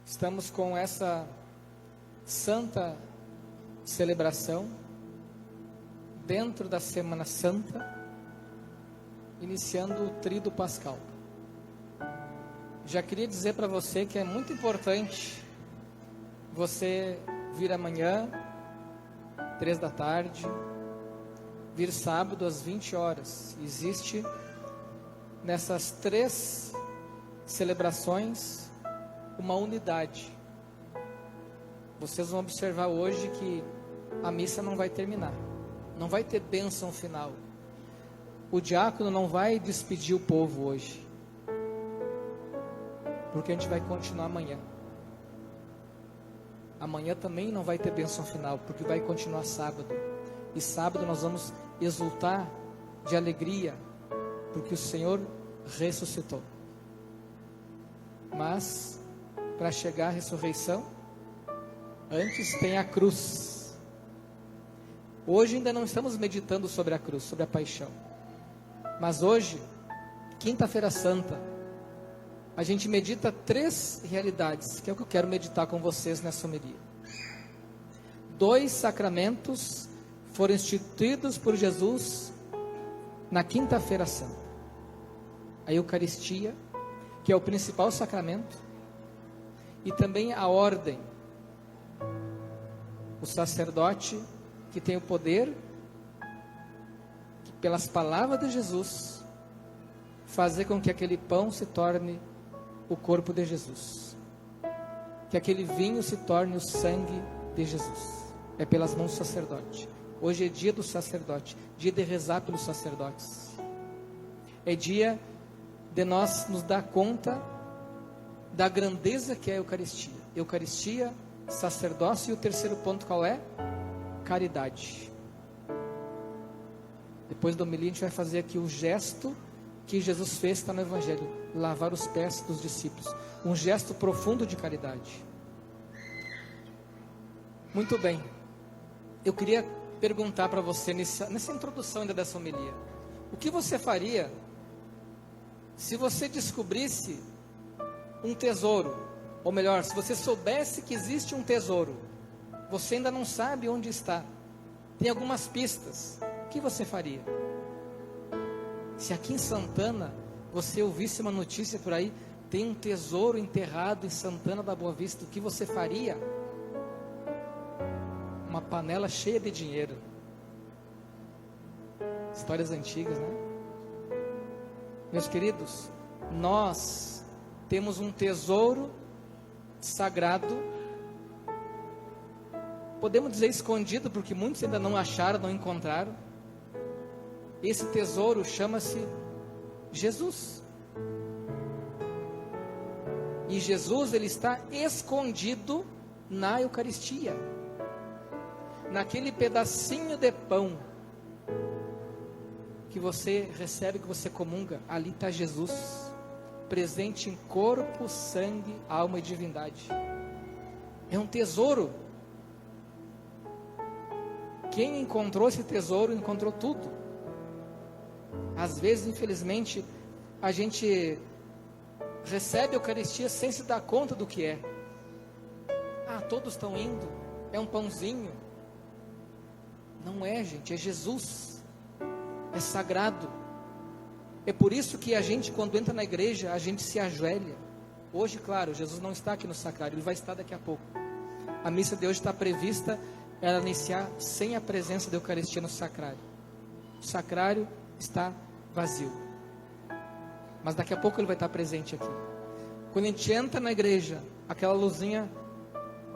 Estamos com essa santa celebração dentro da Semana Santa, iniciando o Tríduo Pascal. Já queria dizer para você que é muito importante você vir amanhã, 3 da tarde, vir sábado às 20 horas. Existe nessas 3 celebrações uma unidade. Vocês vão observar hoje que a missa não vai terminar, não vai ter bênção final. O diácono não vai despedir o povo hoje, porque a gente vai continuar amanhã. Amanhã também não vai ter bênção final, porque vai continuar sábado. E sábado nós vamos exultar de alegria, porque o Senhor ressuscitou. Mas para chegar à ressurreição, antes tem a cruz. Hoje ainda não estamos meditando sobre a cruz, sobre a paixão. Mas hoje, quinta-feira santa, a gente medita 3 realidades, que é o que eu quero meditar com vocês nessa homilia. 2 sacramentos foram instituídos por Jesus na quinta-feira santa. A Eucaristia, que é o principal sacramento, e também a ordem, o sacerdote que tem o poder, que pelas palavras de Jesus, fazer com que aquele pão se torne o corpo de Jesus, que aquele vinho se torne o sangue de Jesus. É pelas mãos do sacerdote. Hoje é dia do sacerdote, dia de rezar pelos sacerdotes. É dia de nós nos dar conta da grandeza que é a Eucaristia. Eucaristia, sacerdócio, e o terceiro ponto qual é? Caridade. Depois da homilia a gente vai fazer aqui o gesto que Jesus fez, está no Evangelho, lavar os pés dos discípulos, um gesto profundo de caridade. Muito bem, eu queria perguntar para você nessa introdução ainda dessa homilia, o que você faria se você descobrisse um tesouro, ou melhor, se você soubesse que existe um tesouro, você ainda não sabe onde está, tem algumas pistas, o que você faria? Se aqui em Santana você ouvisse uma notícia por aí, tem um tesouro enterrado em Santana da Boa Vista, o que você faria? Uma panela cheia de dinheiro. Histórias antigas, né? Meus queridos, nós temos um tesouro sagrado, podemos dizer escondido, porque muitos ainda não acharam, não encontraram. Esse tesouro chama-se Jesus. E Jesus, ele está escondido na Eucaristia, naquele pedacinho de pão que você recebe, que você comunga. Ali está Jesus, presente em corpo, sangue, alma e divindade. É um tesouro. Quem encontrou esse tesouro, encontrou tudo. Às vezes, infelizmente, a gente recebe a Eucaristia sem se dar conta do que é. Ah, todos estão indo, é um pãozinho. Não é, gente, é Jesus. É sagrado. É por isso que a gente, quando entra na igreja, a gente se ajoelha. Hoje, claro, Jesus não está aqui no sacrário, ele vai estar daqui a pouco. A missa de hoje está prevista ela iniciar sem a presença da Eucaristia no sacrário. O sacrário está vazio, mas daqui a pouco ele vai estar presente aqui. Quando a gente entra na igreja, aquela luzinha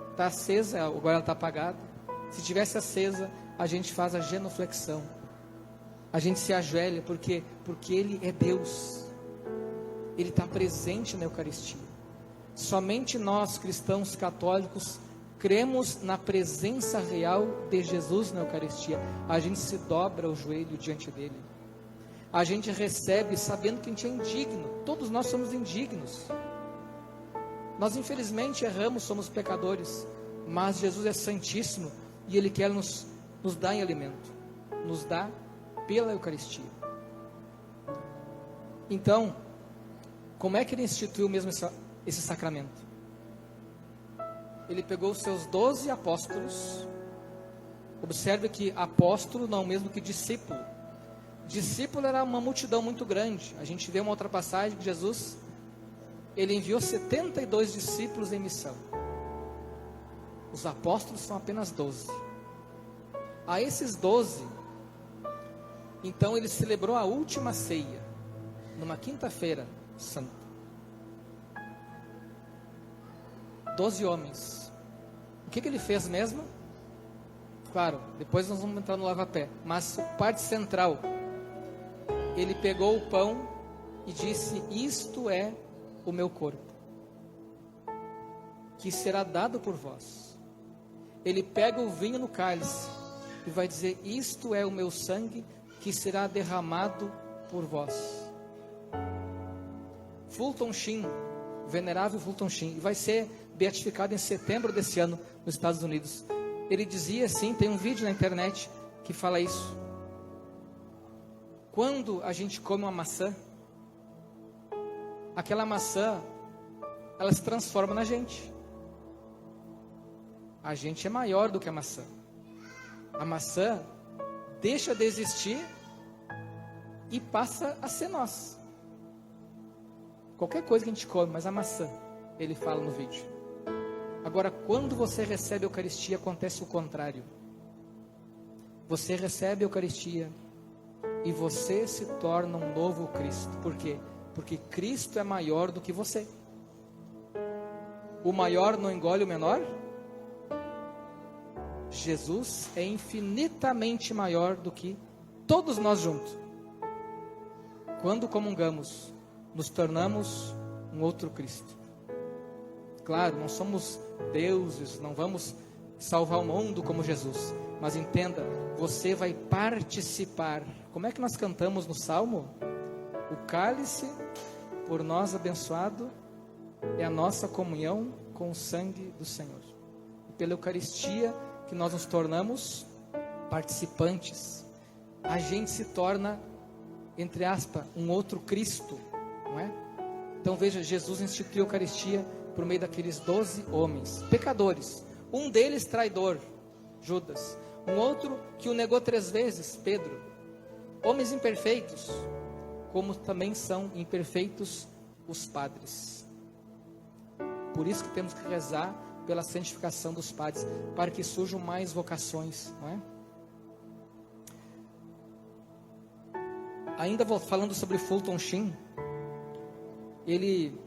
está acesa, agora ela está apagada. Se tivesse acesa, a gente faz a genuflexão, a gente se ajoelha, porque ele é Deus, ele está presente na Eucaristia. Somente nós, cristãos católicos, cremos na presença real de Jesus na Eucaristia. A gente se dobra o joelho diante dele, a gente recebe sabendo que a gente é indigno. Todos nós somos indignos, nós infelizmente erramos, somos pecadores, mas Jesus é santíssimo e ele quer nos dar em alimento, nos dá pela Eucaristia. Então, como é que ele instituiu mesmo esse sacramento? ele pegou os seus 12 apóstolos. Observe que apóstolo não é o mesmo que discípulo. Discípulo era uma multidão muito grande. A gente vê uma outra passagem que Jesus, ele enviou 72 discípulos em missão. Os apóstolos são apenas 12. A esses 12, então ele celebrou a última ceia, numa quinta-feira santa. 12 homens. O que ele fez mesmo? Claro, depois nós vamos entrar no lava-pé. Mas a parte central, ele pegou o pão e disse: isto é o meu corpo, que será dado por vós. Ele pega o vinho no cálice e vai dizer: isto é o meu sangue, que será derramado por vós. Fulton Sheen, venerável Fulton Sheen, vai ser beatificado em setembro desse ano nos Estados Unidos. Ele dizia assim, tem um vídeo na internet que fala isso: quando a gente come uma maçã, aquela maçã, ela se transforma na gente. A gente é maior do que a maçã. A maçã deixa de existir e passa a ser nós. Qualquer coisa que a gente come, mas a maçã, ele fala no vídeo. Agora, quando você recebe a Eucaristia, acontece o contrário. Você recebe a Eucaristia e você se torna um novo Cristo. Por quê? Porque Cristo é maior do que você. O maior não engole o menor? Jesus é infinitamente maior do que todos nós juntos. Quando comungamos, nos tornamos um outro Cristo. Claro, não somos deuses, não vamos salvar o mundo como Jesus, mas entenda, você vai participar. Como é que nós cantamos no Salmo? O cálice por nós abençoado é a nossa comunhão com o sangue do Senhor. E pela Eucaristia que nós nos tornamos participantes, a gente se torna, entre aspas, um outro Cristo, não é? Então veja, Jesus instituiu a Eucaristia por meio daqueles 12 homens, pecadores, um deles traidor, Judas, um outro que o negou 3 vezes, Pedro, homens imperfeitos, como também são imperfeitos os padres. Por isso que temos que rezar pela santificação dos padres, para que surjam mais vocações, não é? Ainda falando sobre Fulton Sheen, ele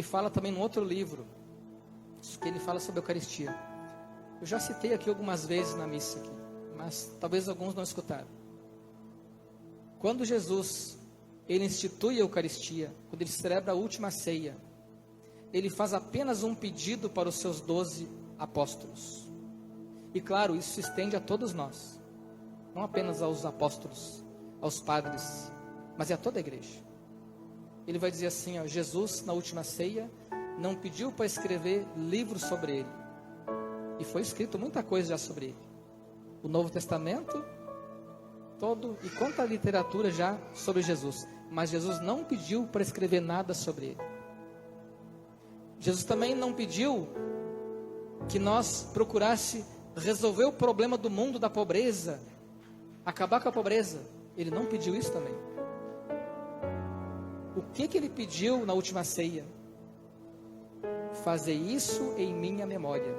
fala também num outro livro, que ele fala sobre a Eucaristia. Eu já citei aqui algumas vezes na missa aqui, mas talvez alguns não escutaram. Quando Jesus, ele institui a Eucaristia, quando ele celebra a última ceia, ele faz apenas um pedido para os seus 12 apóstolos. E claro, isso se estende a todos nós, não apenas aos apóstolos, aos padres, mas é a toda a igreja. Ele vai dizer assim, ó, Jesus na última ceia não pediu para escrever livros sobre ele, e foi escrito muita coisa já sobre ele, o Novo Testamento todo, e quanta literatura já sobre Jesus, mas Jesus não pediu para escrever nada sobre ele. Jesus também não pediu que nós procurasse resolver o problema do mundo da pobreza, acabar com a pobreza. Ele não pediu isso também. O que ele pediu na última ceia? Fazer isso em minha memória.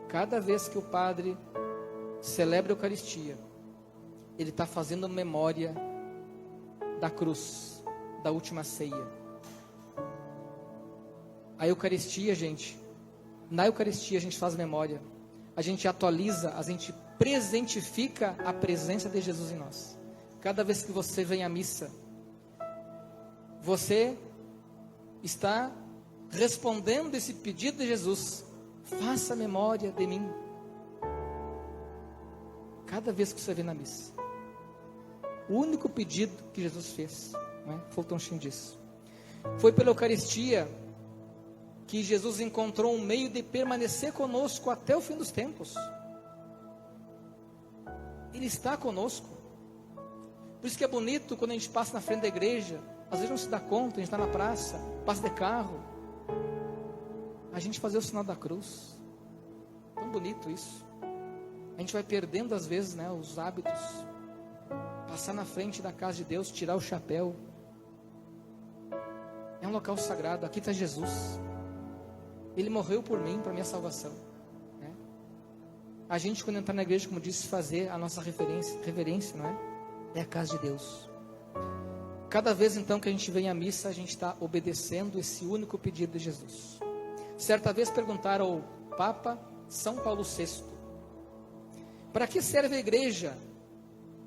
Cada vez que o padre celebra a Eucaristia, ele está fazendo memória da cruz, da última ceia. A Eucaristia, gente, na Eucaristia a gente faz memória, a gente atualiza, a gente presentifica a presença de Jesus em nós. Cada vez que você vem à missa, você está respondendo esse pedido de Jesus: faça memória de mim. Cada vez que você vem na missa, o único pedido que Jesus fez, não é? Fulton Sheen disso. Foi pela Eucaristia que Jesus encontrou um meio de permanecer conosco até o fim dos tempos. Ele está conosco. Por isso que é bonito quando a gente passa na frente da igreja, às vezes não se dá conta, a gente está na praça, passa de carro, a gente fazer o sinal da cruz. Tão bonito isso. A gente vai perdendo às vezes, né, os hábitos. Passar na frente da casa de Deus, tirar o chapéu. É um local sagrado. Aqui está Jesus. Ele morreu por mim, para minha salvação, né? A gente, quando entrar na igreja, como disse, fazer a nossa reverência, não é? É a casa de Deus. Cada vez então que a gente vem à missa, a gente está obedecendo esse único pedido de Jesus. Certa vez perguntaram ao Papa São Paulo VI: para que serve a igreja?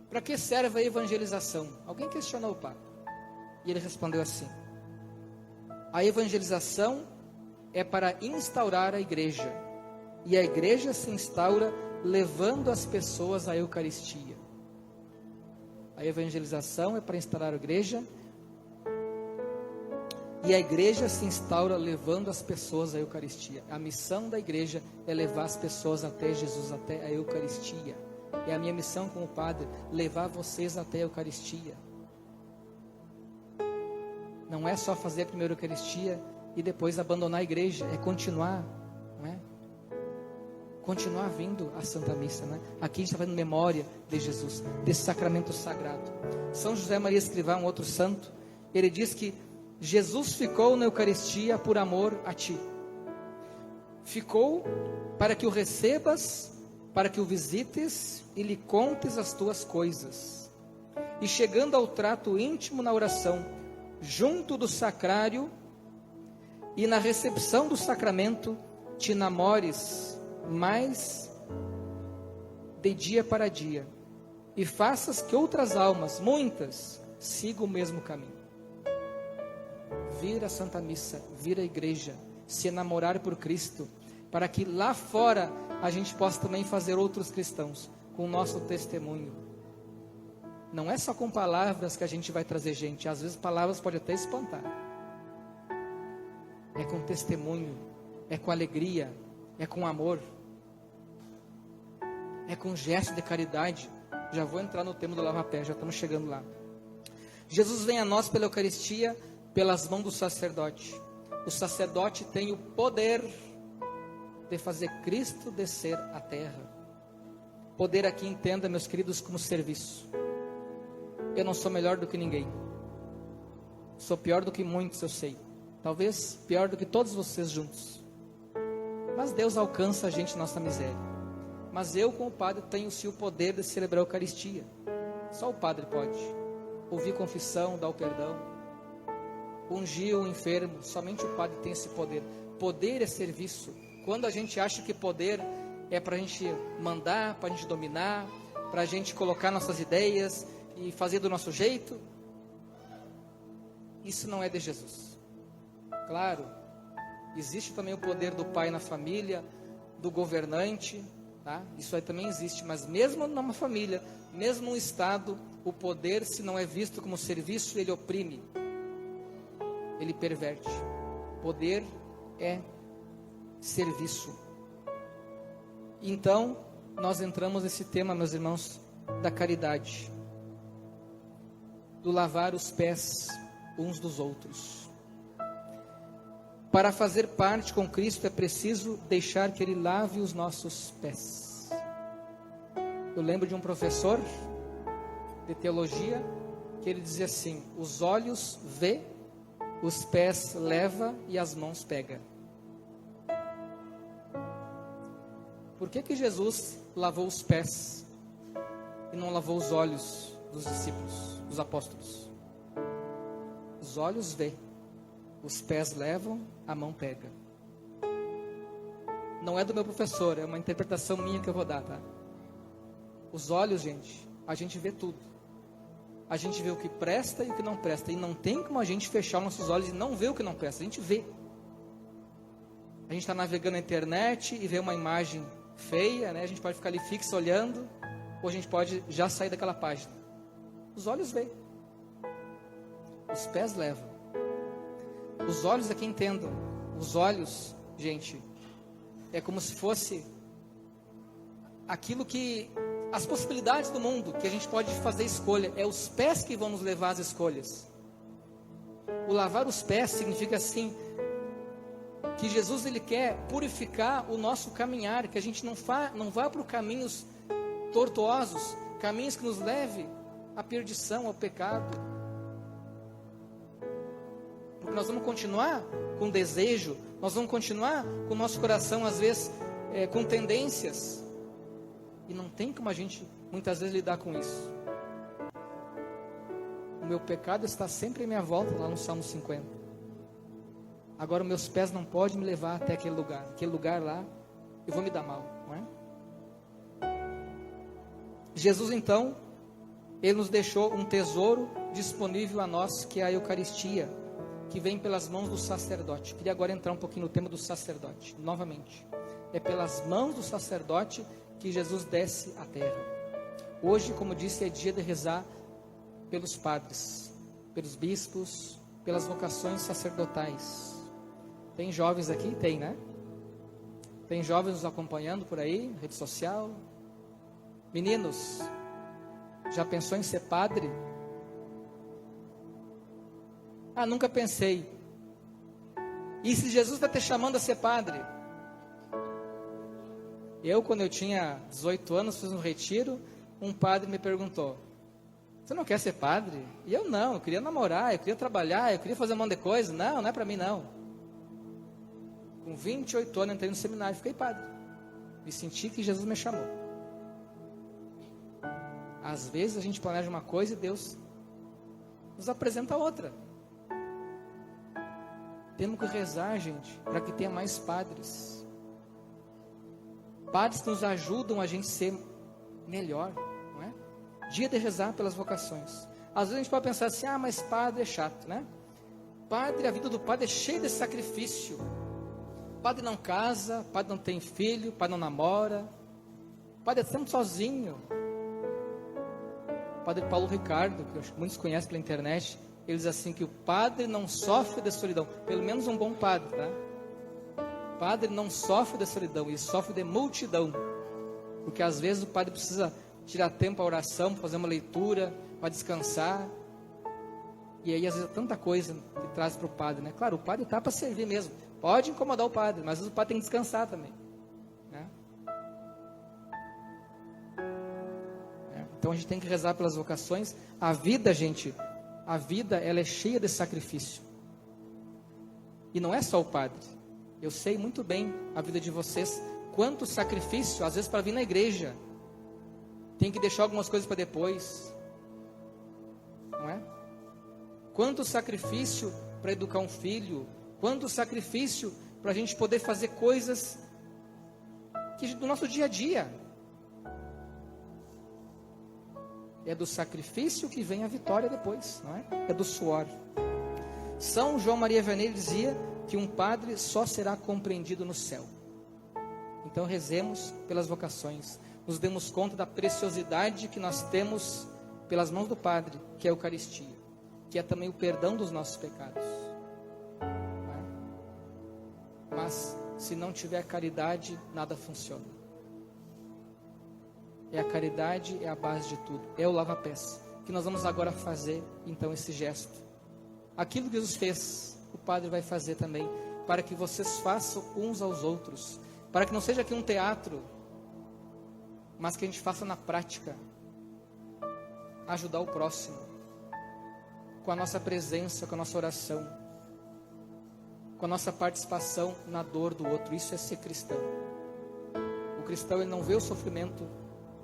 Para que serve a evangelização? Alguém questionou o Papa. E ele respondeu assim: a evangelização é para instaurar a igreja. E a igreja se instaura levando as pessoas à Eucaristia. A evangelização é para instaurar a igreja. E a igreja se instaura levando as pessoas à Eucaristia. A missão da igreja é levar as pessoas até Jesus, até a Eucaristia. É a minha missão como padre, levar vocês até a Eucaristia. Não é só fazer a primeira Eucaristia e depois abandonar a igreja, é continuar, não é? Continuar vindo à Santa Missa, né? Aqui a gente está fazendo memória de Jesus, desse sacramento sagrado. São José Maria Escrivá, um outro santo, ele diz que Jesus ficou na Eucaristia por amor a ti. Ficou para que o recebas, para que o visites e lhe contes as tuas coisas. E chegando ao trato íntimo na oração, junto do sacrário e na recepção do sacramento, te namores mais de dia para dia e faças que outras almas, muitas, sigam o mesmo caminho. Vir à Santa Missa, vir à igreja, se enamorar por Cristo, para que lá fora a gente possa também fazer outros cristãos com o nosso testemunho. Não é só com palavras que a gente vai trazer gente, às vezes palavras podem até espantar. É com testemunho, é com alegria, é com amor, é com gesto de caridade. Já vou entrar no tema do lava-pé, já estamos chegando lá. Jesus vem a nós pela Eucaristia, pelas mãos do sacerdote. O sacerdote tem o poder de fazer Cristo descer à terra. Poder aqui, entenda, meus queridos, como serviço. Eu não sou melhor do que ninguém. Sou pior do que muitos, eu sei. Talvez pior do que todos vocês juntos. Mas Deus alcança a gente na nossa miséria. Mas eu, como padre, tenho sim o poder de celebrar a Eucaristia. Só o padre pode. Ouvir confissão, dar o perdão. Ungir o enfermo. Somente o padre tem esse poder. Poder é serviço. Quando a gente acha que poder é para a gente mandar, para a gente dominar, para a gente colocar nossas ideias e fazer do nosso jeito, isso não é de Jesus. Claro, existe também o poder do pai na família, do governante, tá? Isso aí também existe, mas mesmo numa família, mesmo no Estado, o poder, se não é visto como serviço, ele oprime, ele perverte. Poder é serviço. Então, nós entramos nesse tema, meus irmãos, da caridade, do lavar os pés uns dos outros. Para fazer parte com Cristo é preciso deixar que Ele lave os nossos pés. Eu lembro de um professor de teologia que ele dizia assim: os olhos vê, os pés leva e as mãos pega. Por que Jesus lavou os pés e não lavou os olhos dos discípulos, dos apóstolos? Os olhos vê, os pés levam, a mão pega. Não é do meu professor, é uma interpretação minha que eu vou dar, tá? Os olhos, gente, a gente vê tudo. A gente vê o que presta e o que não presta. E não tem como a gente fechar os nossos olhos e não ver o que não presta. A gente vê. A gente está navegando na internet e vê uma imagem feia, né? A gente pode ficar ali fixo olhando, ou a gente pode já sair daquela página. Os olhos veem. Os pés levam. Os olhos aqui entendam. Os olhos, gente, é como se fosse aquilo que... as possibilidades do mundo, que a gente pode fazer escolha. É os pés que vão nos levar às escolhas. O lavar os pés significa assim, que Jesus ele quer purificar o nosso caminhar, que a gente não vá para caminhos tortuosos, caminhos que nos levem à perdição, ao pecado. Porque nós vamos continuar com desejo, nós vamos continuar com o nosso coração, às vezes, com tendências. E não tem como a gente, muitas vezes, lidar com isso. O meu pecado está sempre à minha volta, lá no Salmo 50. Agora, os meus pés não podem me levar até aquele lugar lá, eu vou me dar mal, não é? Jesus, então, Ele nos deixou um tesouro disponível a nós, que é a Eucaristia, que vem pelas mãos do sacerdote. Queria agora entrar um pouquinho no tema do sacerdote, novamente. É pelas mãos do sacerdote que Jesus desce à terra. Hoje, como disse, é dia de rezar pelos padres, pelos bispos, pelas vocações sacerdotais. Tem jovens aqui? Tem, né? Tem jovens nos acompanhando por aí, rede social. Meninos, já pensou em ser padre? Ah, nunca pensei. E se Jesus está te chamando a ser padre? Eu, quando eu tinha 18 anos, fiz um retiro, um padre me perguntou: você não quer ser padre? E eu não, eu queria namorar, eu queria trabalhar, eu queria fazer um monte de coisa. Não, não é para mim não. Com 28 anos entrei no seminário e fiquei padre. Me senti que Jesus me chamou. Às vezes a gente planeja uma coisa e Deus nos apresenta outra. Temos que rezar, gente, para que tenha mais padres. Padres que nos ajudam a gente ser melhor, não é? Dia de rezar pelas vocações. Às vezes a gente pode pensar assim: ah, mas padre é chato, né? Padre, a vida do padre é cheia de sacrifício. Padre não casa, padre não tem filho, padre não namora, padre é sempre sozinho. Padre Paulo Ricardo, que acho que muitos conhecem pela internet, ele diz assim que o padre não sofre de solidão, pelo menos um bom padre, tá? Padre não sofre de solidão, ele sofre de multidão, porque às vezes o padre precisa tirar tempo para oração, fazer uma leitura, para descansar, e aí às vezes é tanta coisa que traz para o padre, né? Claro, o padre está para servir mesmo, pode incomodar o padre, mas às vezes o padre tem que descansar também, né? Então a gente tem que rezar pelas vocações. A vida, gente, a vida ela é cheia de sacrifício. E não é só o padre. Eu sei muito bem a vida de vocês, quanto sacrifício, às vezes para vir na igreja. Tem que deixar algumas coisas para depois. Não é? Quanto sacrifício para educar um filho. Quanto sacrifício para a gente poder fazer coisas que do nosso dia a dia. É do sacrifício que vem a vitória depois, não é? É do suor. São João Maria Vianney dizia que um padre só será compreendido no céu. Então rezemos pelas vocações, nos demos conta da preciosidade que nós temos pelas mãos do padre, que é a Eucaristia, que é também o perdão dos nossos pecados. Não é? Mas se não tiver caridade, nada funciona. É a caridade, é a base de tudo. É o lava-pés. Que nós vamos agora fazer, então, esse gesto. Aquilo que Jesus fez, o Padre vai fazer também. Para que vocês façam uns aos outros. Para que não seja aqui um teatro. Mas que a gente faça na prática. Ajudar o próximo. Com a nossa presença, com a nossa oração. Com a nossa participação na dor do outro. Isso é ser cristão. O cristão, ele não vê o sofrimento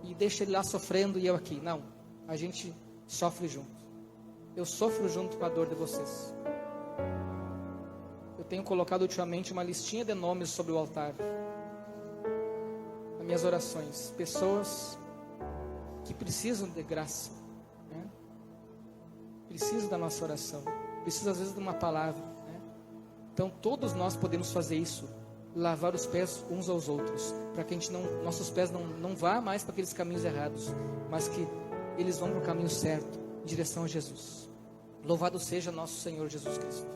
e deixa ele lá sofrendo e eu aqui. Não, a gente sofre junto. Eu sofro junto com a dor de vocês. Eu tenho colocado ultimamente uma listinha de nomes sobre o altar. Nas minhas orações. Pessoas que precisam de graça, né? Precisam da nossa oração. Precisam às vezes de uma palavra, né? Então todos nós podemos fazer isso. Lavar os pés uns aos outros, para que nossos pés não vá mais para aqueles caminhos errados, mas que eles vão para o caminho certo, em direção a Jesus. Louvado seja nosso Senhor Jesus Cristo.